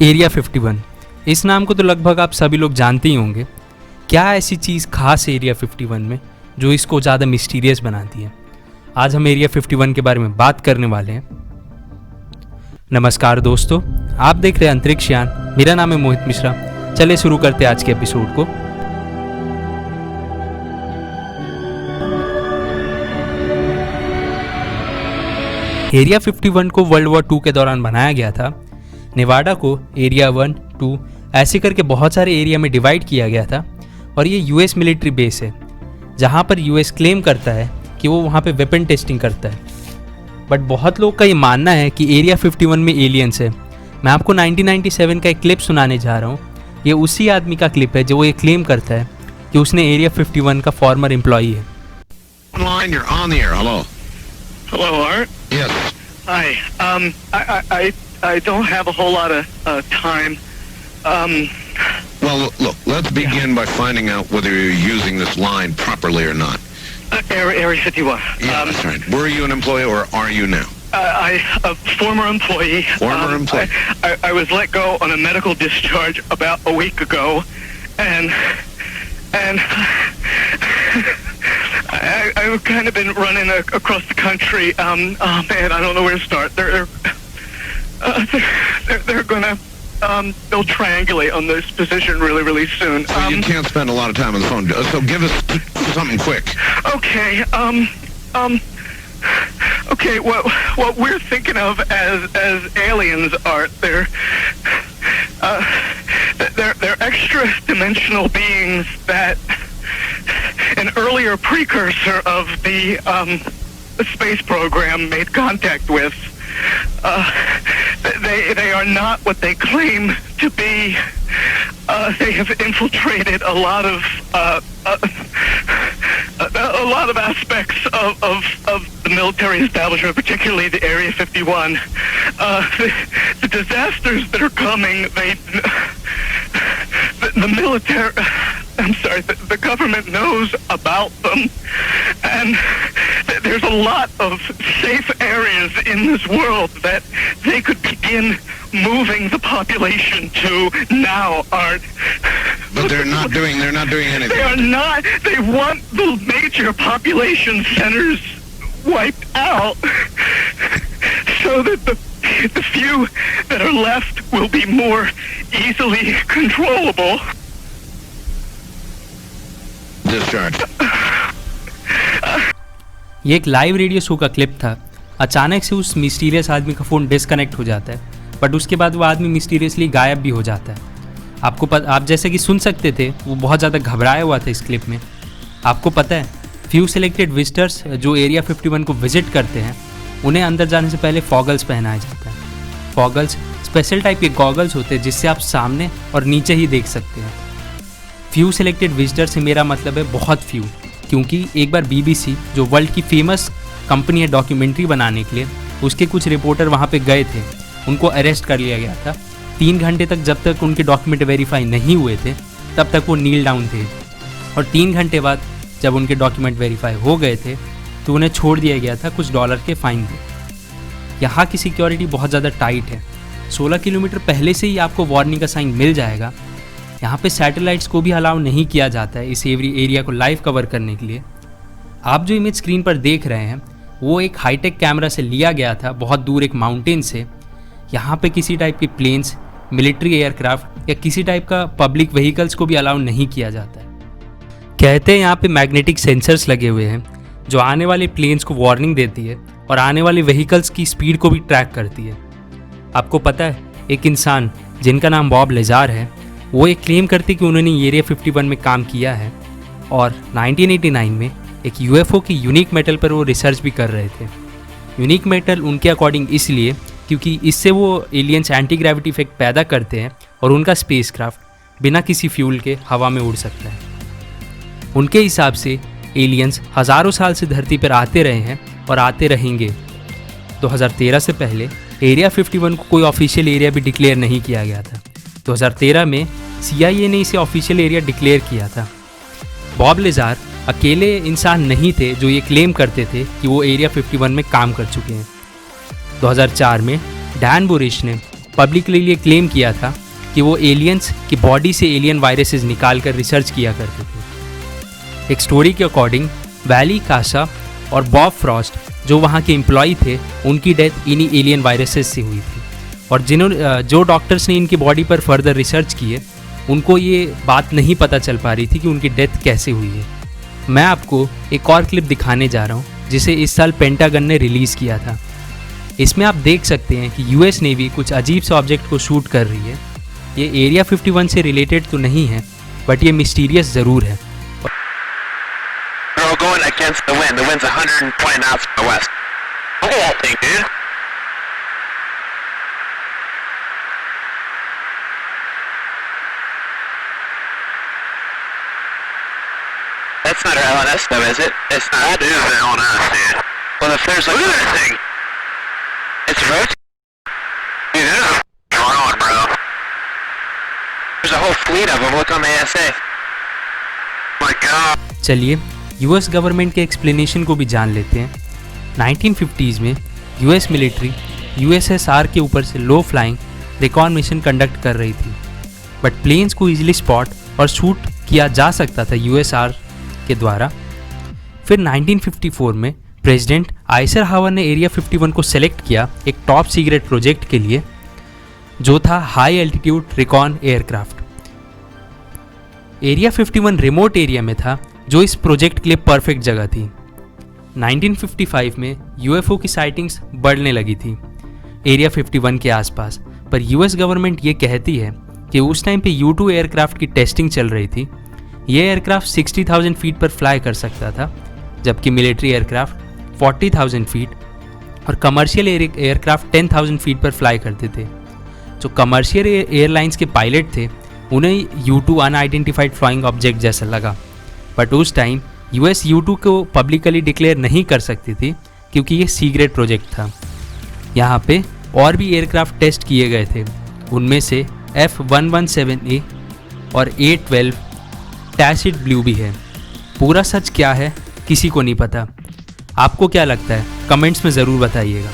Area 51। इस नाम को तो लगभग आप सभी लोग जानते ही होंगे। क्या ऐसी चीज़ खास है एरिया 51 में जो इसको ज़्यादा मिस्टीरियस बनाती है? आज हम एरिया 51 के बारे में बात करने वाले हैं। नमस्कार दोस्तों, आप देख रहे हैं अंतरिक्ष यान। मेरा नाम है मोहित मिश्रा। चलिए शुरू करते हैं आज के एपिसोड को। एरिया 51 को वर्ल्ड वॉर 2 के दौरान बनाया गया था। नेवाडा को एरिया 1, 2 ऐसे करके बहुत सारे एरिया में डिवाइड किया गया था और ये यूएस मिलिट्री बेस है जहाँ पर यूएस क्लेम करता है कि वो वहाँ पे वेपन टेस्टिंग करता है। बट बहुत लोग का ये मानना है कि एरिया 51 में एलियंस है। मैं आपको 1997 का एक क्लिप सुनाने जा रहा हूँ। ये उसी आदमी का क्लिप है जो वो ये क्लेम करता है कि उसने एरिया 51 का फॉर्मर एम्प्लॉई है। Online, you're on the air. Hello. Hello, Art. Yes. Hi. I don't have a whole lot of time. Well, look, let's begin by finding out whether you're using this line properly or not. Area 51. Yeah, that's right. Were you an employee or are you now? A former employee. Former employee. I was let go on a medical discharge about a week ago, and I've kind of been running across the country. Oh man, I don't know where to start. They're gonna they'll triangulate on this position really soon. So you can't spend a lot of time on the phone. So give us something quick. Okay. Okay. What we're thinking of as aliens are they're extra dimensional beings that an earlier precursor of the space program made contact with. They are not what they claim to be. They have infiltrated a lot of aspects of the military establishment, particularly the Area 51. The disasters that are coming, the military. I'm sorry, the government knows about them, and there's a lot of safe areas in this world that they could begin moving the population to now, Art. But they're not doing anything. They are not. They want the major population centers wiped out so that the few that are left will be more easily controllable. Discharge. ये एक live radio show का clip था। अचानक से उस mysterious आदमी का phone disconnect हो जाता है, बट उसके बाद वो आदमी मिस्टीरियसली गायब भी हो जाता है। आप जैसे कि सुन सकते थे, वो बहुत ज़्यादा घबराया हुआ था इस क्लिप में। आपको पता है, फ्यू सिलेक्टेड विजिटर्स जो एरिया 51 को विजिट करते हैं उन्हें अंदर जाने से पहले फॉगल्स पहनाया जाता है। फॉगल्स स्पेशल टाइप के गॉगल्स होते हैं जिससे आप सामने और नीचे ही देख सकते हैं। फ्यू सिलेक्टेड विजिटर से मेरा मतलब है बहुत फ्यू, क्योंकि एक बार BBC जो वर्ल्ड की फेमस कंपनी है डॉक्यूमेंट्री बनाने के लिए, उसके कुछ रिपोर्टर वहाँ पे गए थे। उनको अरेस्ट कर लिया गया था। 3 घंटे तक जब तक उनके डॉक्यूमेंट वेरीफाई नहीं हुए थे तब तक वो नील डाउन थे, और 3 घंटे बाद जब उनके डॉक्यूमेंट वेरीफाई हो गए थे तो उन्हें छोड़ दिया गया था कुछ $, के फाइन पे। यहाँ की सिक्योरिटी बहुत ज़्यादा टाइट है। 16 किलोमीटर पहले से ही आपको वार्निंग का साइन मिल जाएगा। यहाँ पे सैटेलाइट्स को भी अलाउ नहीं किया जाता है इस एरिया को लाइव कवर करने के लिए। आप जो इमेज स्क्रीन पर देख रहे हैं वो एक हाईटेक कैमरा से लिया गया था बहुत दूर एक माउंटेन से। यहाँ पे किसी टाइप के प्लेन्स, मिलिट्री एयरक्राफ्ट या किसी टाइप का पब्लिक व्हीकल्स को भी अलाउ नहीं किया जाता है। कहते हैं यहाँ पे मैग्नेटिक सेंसर्स लगे हुए हैं जो आने वाले प्लेन्स को वार्निंग देती है और आने वाले व्हीकल्स की स्पीड को भी ट्रैक करती है। आपको पता है, एक इंसान जिनका नाम बॉब लेजार है, वो एक क्लेम करते कि उन्होंने एरिया 51 में काम किया है और 1989 में एक UFO की यूनिक मेटल पर वो रिसर्च भी कर रहे थे। यूनिक मेटल उनके अकॉर्डिंग इसलिए क्योंकि इससे वो एलियंस एंटी ग्रेविटी इफेक्ट पैदा करते हैं और उनका स्पेसक्राफ्ट बिना किसी फ्यूल के हवा में उड़ सकता है। उनके हिसाब से एलियंस हज़ारों साल से धरती पर आते रहे हैं और आते रहेंगे। 2013 से पहले एरिया 51 को कोई ऑफिशियल एरिया भी डिक्लेयर नहीं किया गया था। 2013 में CIA ने इसे ऑफिशियल एरिया डिक्लेयर किया था। बॉब लेजार अकेले इंसान नहीं थे जो ये क्लेम करते थे कि वो एरिया 51 में काम कर चुके हैं। 2004 में डैन बुरिश ने पब्लिकली ये क्लेम किया था कि वो एलियंस की बॉडी से एलियन वायरसेस निकाल कर रिसर्च किया करते थे। एक स्टोरी के अकॉर्डिंग वैली कासा और बॉब फ्रॉस्ट जो वहाँ के एम्प्लॉय थे, उनकी डेथ इन्हीं एलियन वायरसेस से हुई थी। और जो डॉक्टर्स ने इनकी बॉडी पर फर्दर रिसर्च किए, उनको ये बात नहीं पता चल पा रही थी कि उनकी डेथ कैसे हुई है। मैं आपको एक और क्लिप दिखाने जा रहा हूँ जिसे इस साल पेंटागन ने रिलीज़ किया था। इसमें आप देख सकते हैं कि यूएस नेवी कुछ अजीब से ऑब्जेक्ट को शूट कर रही है। ये एरिया 51 से रिलेटेड तो नहीं है, बट ये मिस्टीरियस ज़रूर है। Going against the wind. The wind's 120 knots from the west. Look at that thing, dude. That's not our LNS though, is it? It's not. That is the LNS, dude. Well, if there's like... Look at that thing! It's rotating. Dude, this is drone, bro. There's a whole fleet of them. Look on the ASA. My God. चलिए US government के explanation को भी जान लेते हैं। 1950s में US military USSR के ऊपर से लो फ्लाइंग रिकॉन मिशन कंडक्ट कर रही थी, बट प्लेन्स को इजीली स्पॉट और शूट किया जा सकता था यूएसआर के द्वारा। फिर 1954 में प्रेसिडेंट आइजनहावर ने एरिया 51 को सेलेक्ट किया एक टॉप सीक्रेट प्रोजेक्ट के लिए, जो था high altitude recon aircraft. Area 51 remote area में था, जो इस प्रोजेक्ट के लिए परफेक्ट जगह थी। 1955 में यूएफओ की साइटिंग्स बढ़ने लगी थी एरिया 51 के आसपास, पर यूएस गवर्नमेंट ये कहती है कि उस टाइम पे U2 एयरक्राफ्ट की टेस्टिंग चल रही थी। ये एयरक्राफ्ट 60,000 फीट पर फ्लाई कर सकता था, जबकि मिलिट्री एयरक्राफ्ट 40,000 फीट और कमर्शियल एयरक्राफ्ट 10,000 फीट पर फ्लाई करते थे। जो कमर्शियल एयरलाइंस के पायलट थे, उन्हें U2 अनआइडेंटिफाइड फ्लाइंग ऑब्जेक्ट जैसा लगा, बट उस टाइम यूएस U2 को पब्लिकली डिक्लेयर नहीं कर सकती थी क्योंकि ये सीक्रेट प्रोजेक्ट था। यहाँ पे और भी एयरक्राफ्ट टेस्ट किए गए थे, उनमें से F-117A और A-12 टैसिड ब्लू भी है। पूरा सच क्या है किसी को नहीं पता। आपको क्या लगता है? कमेंट्स में ज़रूर बताइएगा।